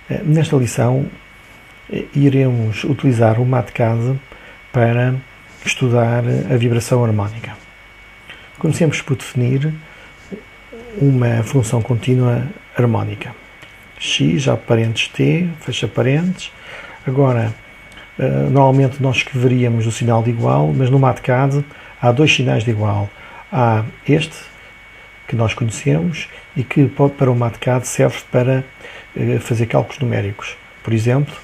Nesta lição iremos utilizar o MATCAD para estudar a vibração harmónica. Comecemos por definir uma função contínua harmónica. X, abre parênteses, T, fecha parênteses. Agora, normalmente nós escreveríamos o sinal de igual, mas no MATCAD há dois sinais de igual. Há este, que nós conhecemos, e que para o MATCAD serve para fazer cálculos numéricos. Por exemplo,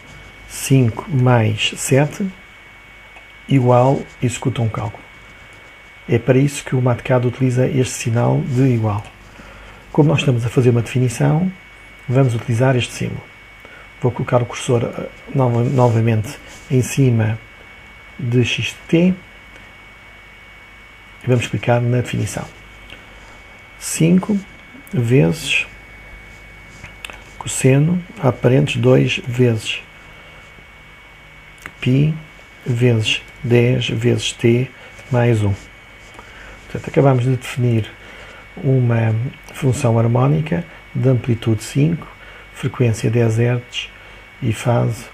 5 mais 7 igual, executa um cálculo. É para isso que o MATCAD utiliza este sinal de igual. Como nós estamos a fazer uma definição, vamos utilizar este símbolo. Vou colocar o cursor novamente em cima de x de t e vamos clicar na definição. 5 vezes cosseno, abre parênteses, 2 vezes π vezes 10 vezes t mais 1. Portanto, acabamos de definir uma função harmónica de amplitude 5, frequência 10 Hz e fase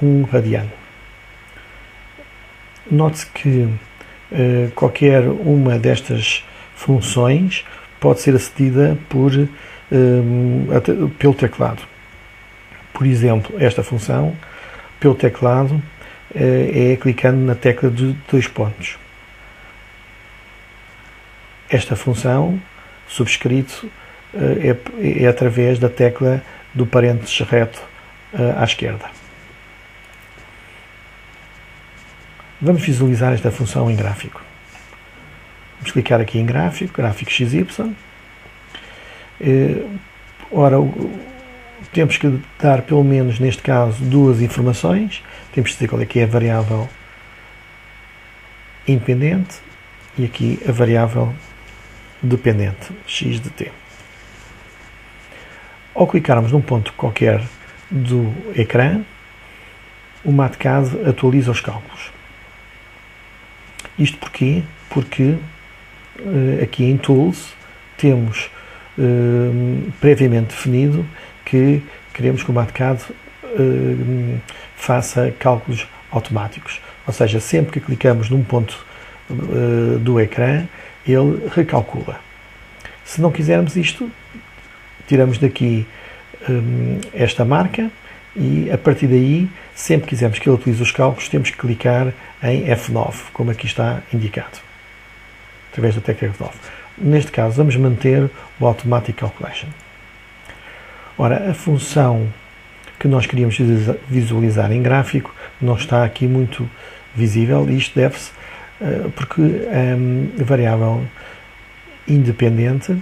1 radiano. Note-se que qualquer uma destas funções pode ser acedida pelo teclado. Por exemplo, esta função, pelo teclado, é clicando na tecla de 2 pontos. Esta função, subscrito, é através da tecla do parênteses reto à esquerda. Vamos visualizar esta função em gráfico. Vamos clicar aqui em gráfico, gráfico XY. Ora, temos que dar pelo menos, neste caso, duas informações. Temos que dizer qual é que é a variável independente e aqui a variável dependente, x de t. Ao clicarmos num ponto qualquer do ecrã, o MATCAD atualiza os cálculos. Isto porquê? Porque aqui em Tools temos previamente definido que queremos que o MATCAD faça cálculos automáticos. Ou seja, sempre que clicamos num ponto do ecrã, ele recalcula. Se não quisermos isto, tiramos daqui esta marca e a partir daí, sempre que quisermos que ele utilize os cálculos, temos que clicar em F9, como aqui está indicado, através da tecla F9. Neste caso, vamos manter o Automatic Calculation. Ora, a função que nós queríamos visualizar em gráfico não está aqui muito visível, e isto deve-se porque a variável independente,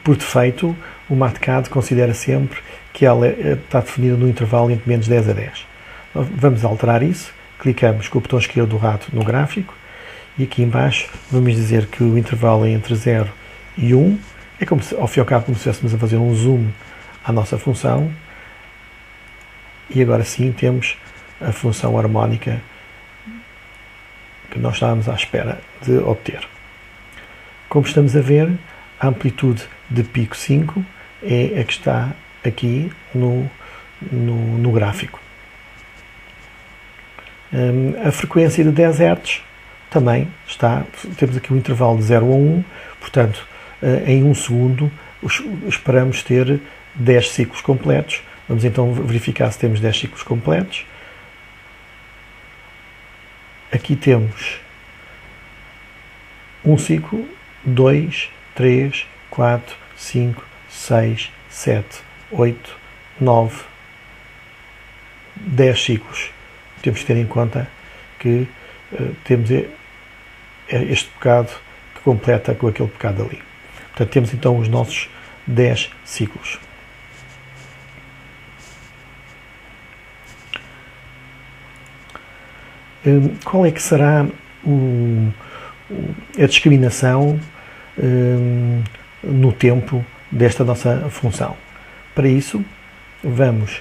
por defeito, o MATCAD considera sempre que ela está definida no intervalo entre menos 10 a 10. Vamos alterar isso, clicamos com o botão esquerdo do rato no gráfico e aqui em baixo vamos dizer que o intervalo é entre 0 e 1. É como se, ao fim e ao cabo, como se estivéssemos a fazer um zoom à nossa função. E agora sim temos a função harmónica que nós estávamos à espera de obter. Como estamos a ver, a amplitude de pico 5 é a que está aqui no gráfico. A frequência de 10 Hz também está, temos aqui o intervalo de 0 a 1, portanto, em 1 segundo esperamos ter 10 ciclos completos. Vamos então verificar se temos 10 ciclos completos. Aqui temos um ciclo, 2, 3, 4, 5, 6, 7, 8, 9, 10 ciclos. Temos que ter em conta que temos este bocado que completa com aquele bocado ali. Portanto, temos então os nossos 10 ciclos. Qual é que será a discriminação no tempo desta nossa função? Para isso, vamos,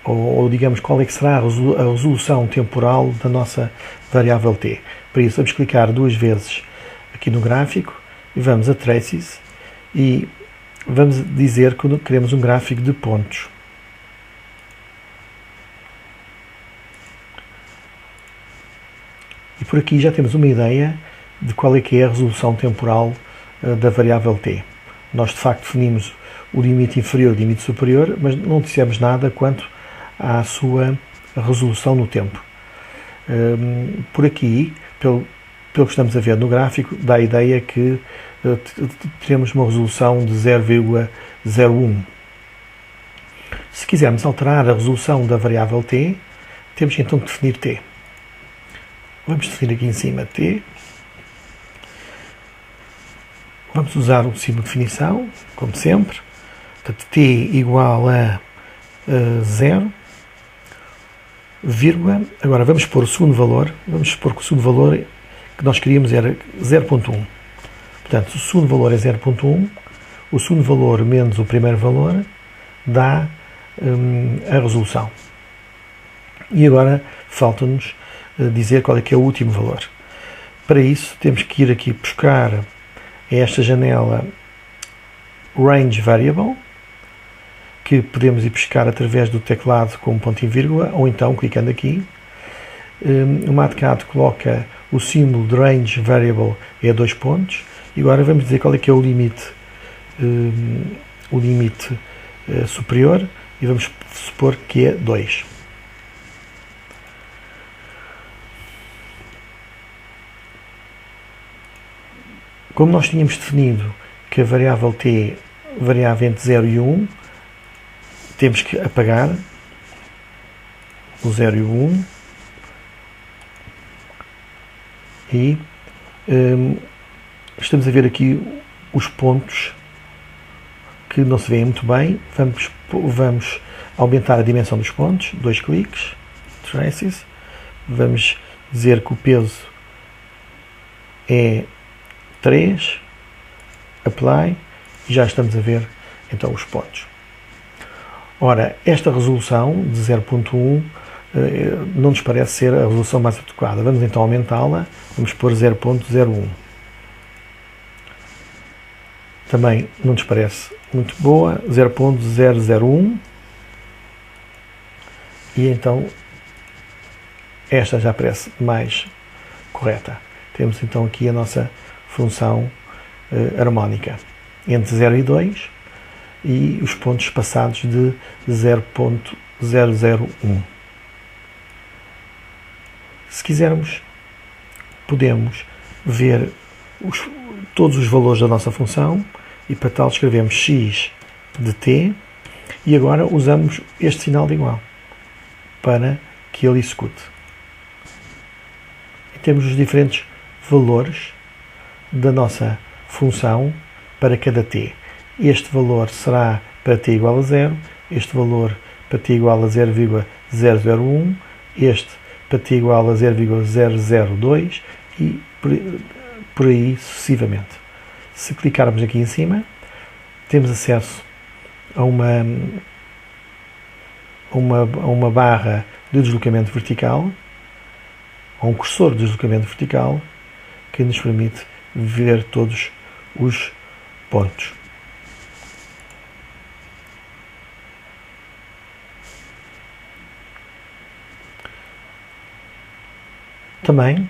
ou digamos, qual é que será a resolução temporal da nossa variável t. Para isso, vamos clicar duas vezes aqui no gráfico e vamos a Traces e vamos dizer que queremos um gráfico de pontos. E por aqui já temos uma ideia de qual é que é a resolução temporal da variável t. Nós de facto definimos o limite inferior e o limite superior, mas não dissemos nada quanto à sua resolução no tempo. Por aqui, pelo que estamos a ver no gráfico, dá a ideia que teremos uma resolução de 0,01. Se quisermos alterar a resolução da variável t, temos então que definir t. Vamos definir aqui em cima t. Vamos usar o símbolo de definição, como sempre. Portanto, t igual a 0, vírgula. Agora vamos pôr o segundo valor. Vamos supor que o segundo valor que nós queríamos era 0.1. Portanto, o segundo valor é 0.1. O segundo valor menos o primeiro valor dá a resolução. E agora falta-nos dizer qual é que é o último valor. Para isso, temos que ir aqui buscar esta janela Range Variable, que podemos ir buscar através do teclado com um ponto e vírgula, ou então, clicando aqui, o MatCat coloca o símbolo de Range Variable é 2 pontos, e agora vamos dizer qual é que é o limite superior, e vamos supor que é 2. Como nós tínhamos definido que a variável t variava entre 0 e 1, temos que apagar o 0 e o 1 e estamos a ver aqui os pontos que não se veem muito bem. Vamos aumentar a dimensão dos pontos, 2 cliques, traces, vamos dizer que o peso é 3, apply, e já estamos a ver então os pontos. Ora, esta resolução de 0.1 não nos parece ser a resolução mais adequada. Vamos então aumentá-la, vamos pôr 0.01. Também não nos parece muito boa, 0.001. E então esta já parece mais correta. Temos então aqui a nossa função harmónica entre 0 e 2 e os pontos espaçados de 0.001. Se quisermos, podemos ver todos os valores da nossa função e para tal escrevemos x de t e agora usamos este sinal de igual para que ele execute. E temos os diferentes valores da nossa função para cada t. Este valor será para t igual a 0, este valor para t igual a 0,001, este para t igual a 0,002 e por aí sucessivamente. Se clicarmos aqui em cima, temos acesso a uma barra de deslocamento vertical, a um cursor de deslocamento vertical, que nos permite ver todos os pontos. Também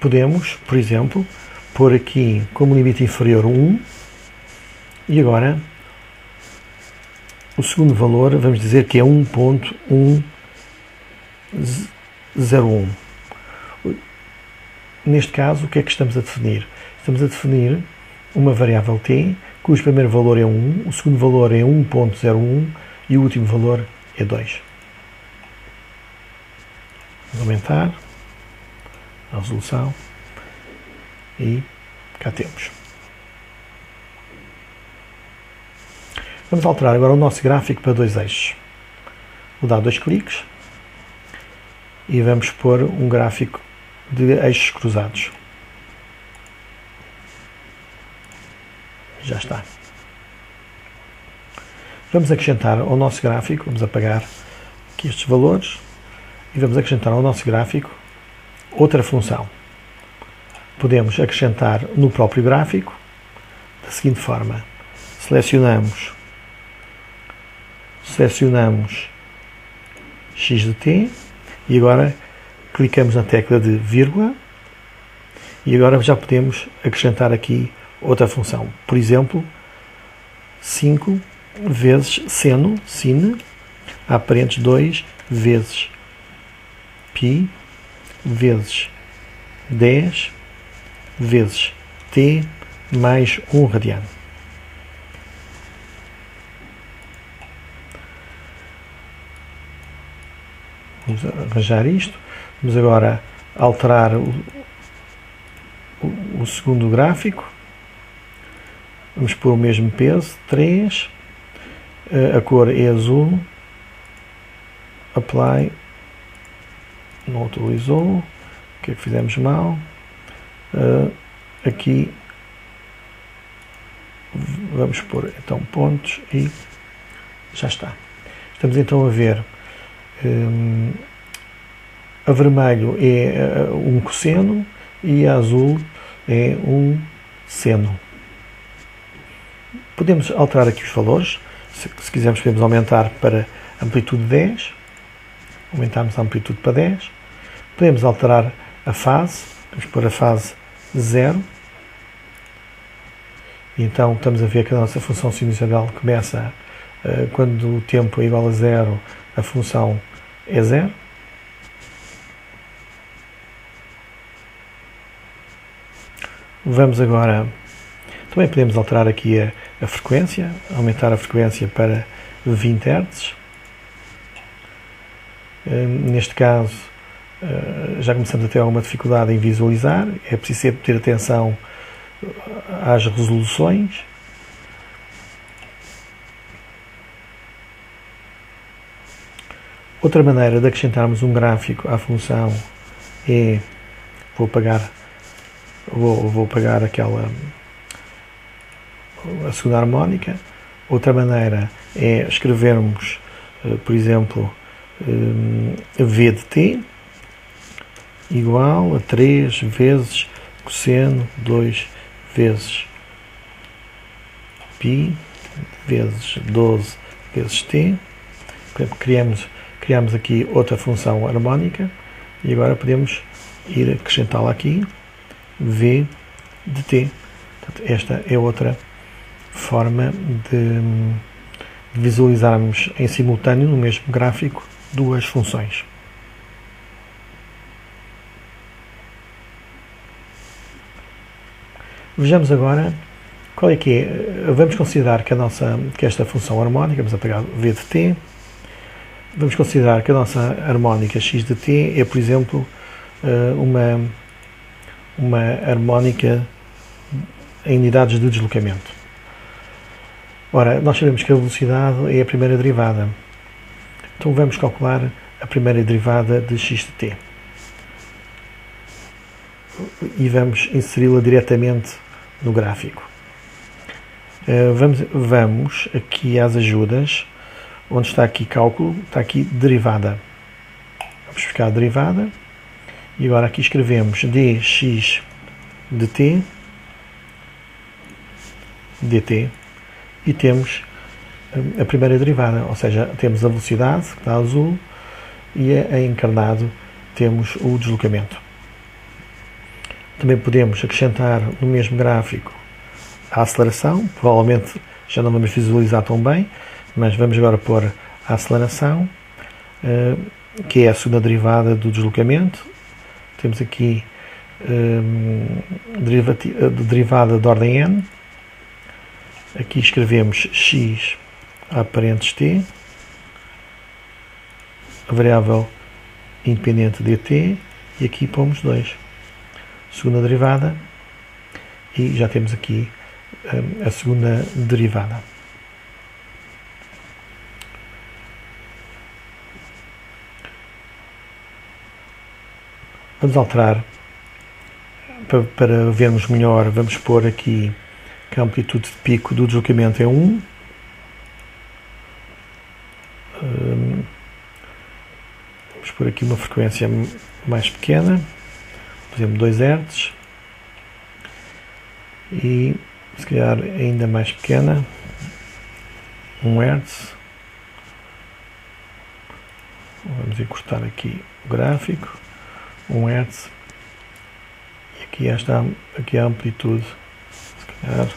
podemos, por exemplo, pôr aqui como limite inferior 1 e agora o segundo valor, vamos dizer que é 1.101. Neste caso, o que é que estamos a definir? Estamos a definir uma variável t, cujo primeiro valor é 1, o segundo valor é 1.01 e o último valor é 2. Vamos aumentar a resolução e cá temos. Vamos alterar agora o nosso gráfico para 2 eixos. Vou dar 2 cliques e vamos pôr um gráfico de eixos cruzados. Já está. Vamos acrescentar ao nosso gráfico, vamos apagar aqui estes valores e vamos acrescentar ao nosso gráfico outra função. Podemos acrescentar no próprio gráfico da seguinte forma: selecionamos x de t e agora clicamos na tecla de vírgula e agora já podemos acrescentar aqui outra função. Por exemplo, 5 vezes sine a parentes 2 vezes π vezes 10 vezes t mais 1 radiano. Vamos arranjar isto. Vamos agora alterar o segundo gráfico. Vamos pôr o mesmo peso, 3. A cor é azul. Apply. Não atualizou. O que é que fizemos mal? Aqui vamos pôr então pontos e já está. Estamos então a ver a vermelho é um cosseno e a azul é um seno. Podemos alterar aqui os valores. Se quisermos podemos aumentar para amplitude 10. Aumentamos a amplitude para 10. Podemos alterar a fase. Vamos pôr a fase 0. Então estamos a ver que a nossa função sinusoidal começa quando o tempo é igual a 0, a função é 0. Vamos agora, também podemos alterar aqui a frequência, aumentar a frequência para 20 Hz. Neste caso, já começamos a ter alguma dificuldade em visualizar, é preciso ter atenção às resoluções. Outra maneira de acrescentarmos um gráfico à função é, vou apagar a segunda harmónica. Outra maneira é escrevermos, por exemplo, v de t igual a 3 vezes cosseno 2 vezes π vezes 12 vezes t. Criamos aqui outra função harmónica e agora podemos ir acrescentá-la aqui, v de t. Portanto, esta é outra forma de visualizarmos em simultâneo no mesmo gráfico duas funções. Vejamos agora qual é que é. Vamos considerar que esta função harmónica, vamos apagar v de t. Vamos considerar que a nossa harmónica x de t é, por exemplo, uma harmónica em unidades de deslocamento. Ora, nós sabemos que a velocidade é a primeira derivada. Então vamos calcular a primeira derivada de x de t. E vamos inseri-la diretamente no gráfico. Vamos aqui às ajudas, onde está aqui cálculo, está aqui derivada. Vamos buscar a derivada e agora aqui escrevemos dx de t dt e temos a primeira derivada, ou seja, temos a velocidade, que está azul, e em encarnado temos o deslocamento. Também podemos acrescentar no mesmo gráfico a aceleração, provavelmente já não vamos visualizar tão bem, mas vamos agora pôr a aceleração, que é a segunda derivada do deslocamento. Temos aqui derivada de ordem n. Aqui escrevemos x a parentes t, a variável independente dt, e aqui pomos 2. Segunda derivada, e já temos aqui a segunda derivada. Vamos alterar, para vermos melhor, vamos pôr aqui que a amplitude de pico do deslocamento é 1. Vamos pôr aqui uma frequência mais pequena, por exemplo 2 Hz. E se calhar ainda mais pequena, 1 Hz. Vamos encurtar aqui o gráfico, 1 Hz, e aqui a amplitude, se calhar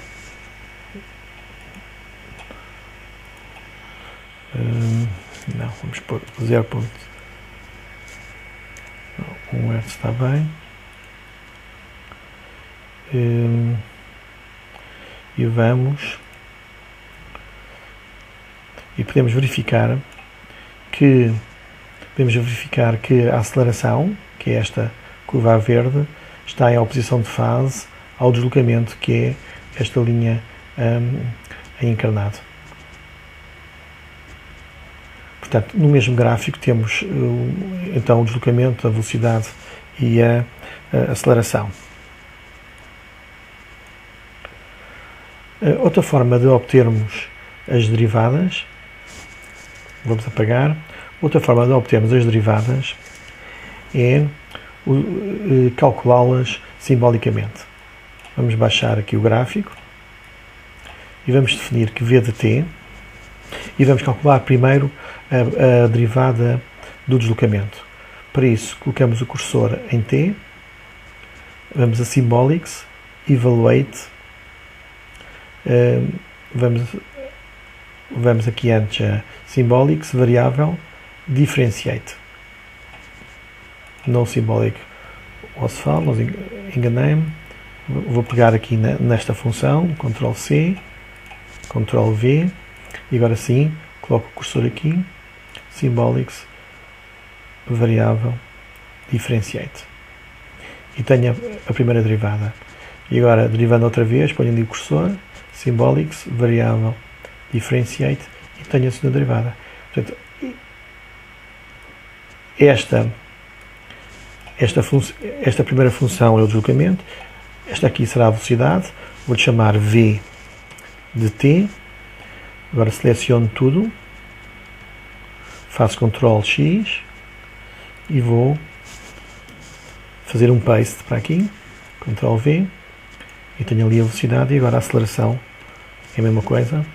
não, vamos pôr 0.1 Hz está bem. E podemos verificar que a aceleração, que é esta curva verde, está em oposição de fase ao deslocamento, que é esta linha em encarnado. Portanto, no mesmo gráfico temos então o deslocamento, a velocidade e a aceleração. Outra forma de obtermos as derivadas, vamos apagar, outra forma de obtermos as derivadas é calculá-las simbolicamente. Vamos baixar aqui o gráfico e vamos definir que v de t, e vamos calcular primeiro a derivada do deslocamento. Para isso, colocamos o cursor em t, vamos a Symbolics, Evaluate, vamos aqui antes a Symbolics, variável, Differentiate. No Symbolic was found, nós enganei-me. Vou pegar aqui nesta função, Ctrl C, Ctrl V, e agora sim, coloco o cursor aqui, Symbolics, variável, Differentiate. E tenho a primeira derivada. E agora, derivando outra vez, ponho ali o cursor, Symbolics, variável, Differentiate, e tenho a segunda derivada. Portanto, esta primeira função é o deslocamento, esta aqui será a velocidade, vou-lhe chamar v de t, agora seleciono tudo, faço Ctrl X e vou fazer um paste para aqui, Ctrl V, e tenho ali a velocidade, e agora a aceleração é a mesma coisa,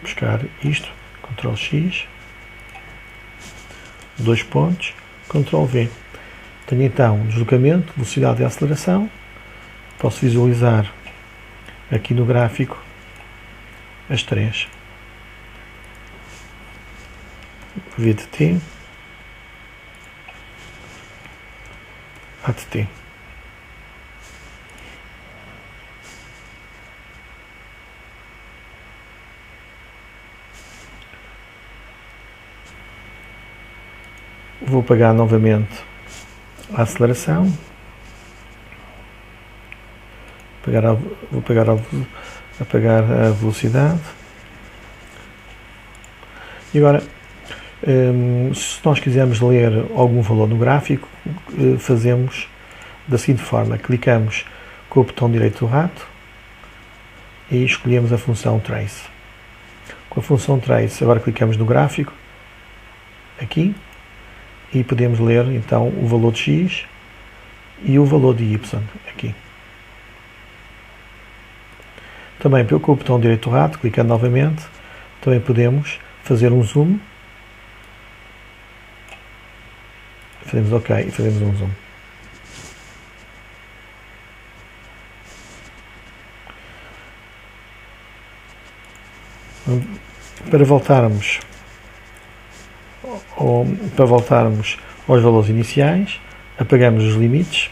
buscar isto, Ctrl X, 2 pontos, Ctrl V. Tenho então deslocamento, velocidade e aceleração. Posso visualizar aqui no gráfico as três. V de t, A de t. Vou apagar novamente a aceleração, vou apagar a velocidade, e agora, se nós quisermos ler algum valor no gráfico, fazemos da seguinte forma: clicamos com o botão direito do rato e escolhemos a função Trace. Com a função Trace, agora clicamos no gráfico, aqui, e podemos ler então o valor de x e o valor de y aqui. Também com o botão direito do rato, clicando novamente, também podemos fazer um zoom. Fazemos OK e fazemos um zoom. Para voltarmos aos valores iniciais, apagamos os limites.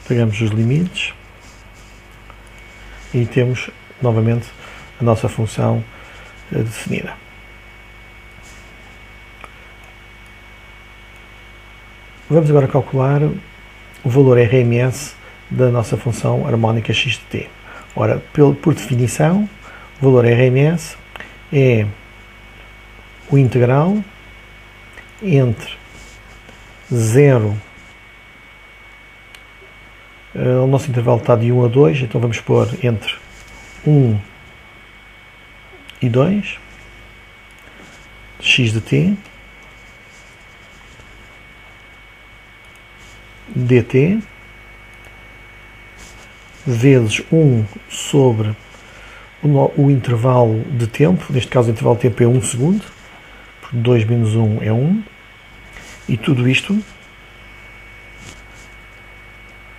Apagamos os limites e temos novamente a nossa função definida. Vamos agora calcular o valor RMS da nossa função harmónica x de t. Ora, por definição, o valor RMS é o integral entre 0, o nosso intervalo está de 1 a 2, então vamos pôr entre 1 e 2, x de t, dt vezes 1 sobre o intervalo de tempo, neste caso o intervalo de tempo é 1 segundo, 2 menos 1 é 1, e tudo isto,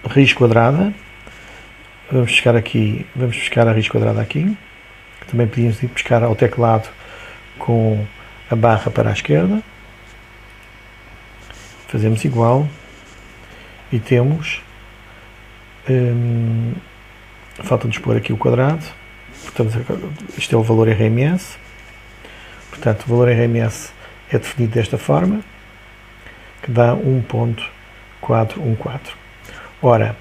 raiz quadrada, vamos buscar a raiz quadrada aqui, também podíamos ir buscar ao teclado com a barra para a esquerda, fazemos igual, e temos, falta-nos pôr aqui o quadrado, portanto, isto é o valor RMS, portanto o valor RMS é definido desta forma, que dá 1.414. Ora,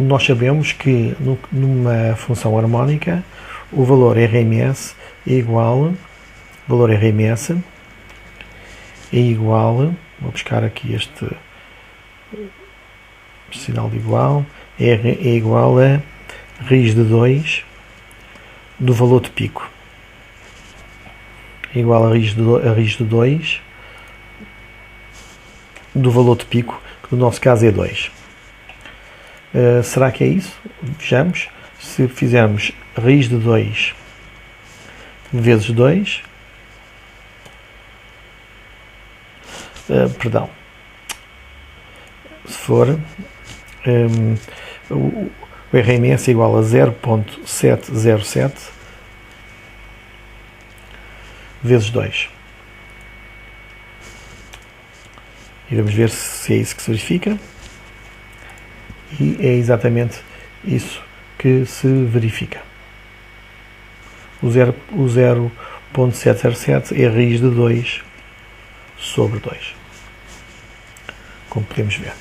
nós sabemos que numa função harmónica o valor RMS é igual, vou buscar aqui este sinal de igual, R é igual a raiz de 2 do valor de pico, é igual a raiz de 2 do valor de pico, que no nosso caso é 2. Será que é isso? Vejamos. Se fizermos raiz de 2 vezes 2, se for, o RMS é igual a 0.707 vezes 2. E vamos ver se é isso que se verifica. E é exatamente isso que se verifica. O 0.707 é a raiz de 2 sobre 2, como podemos ver.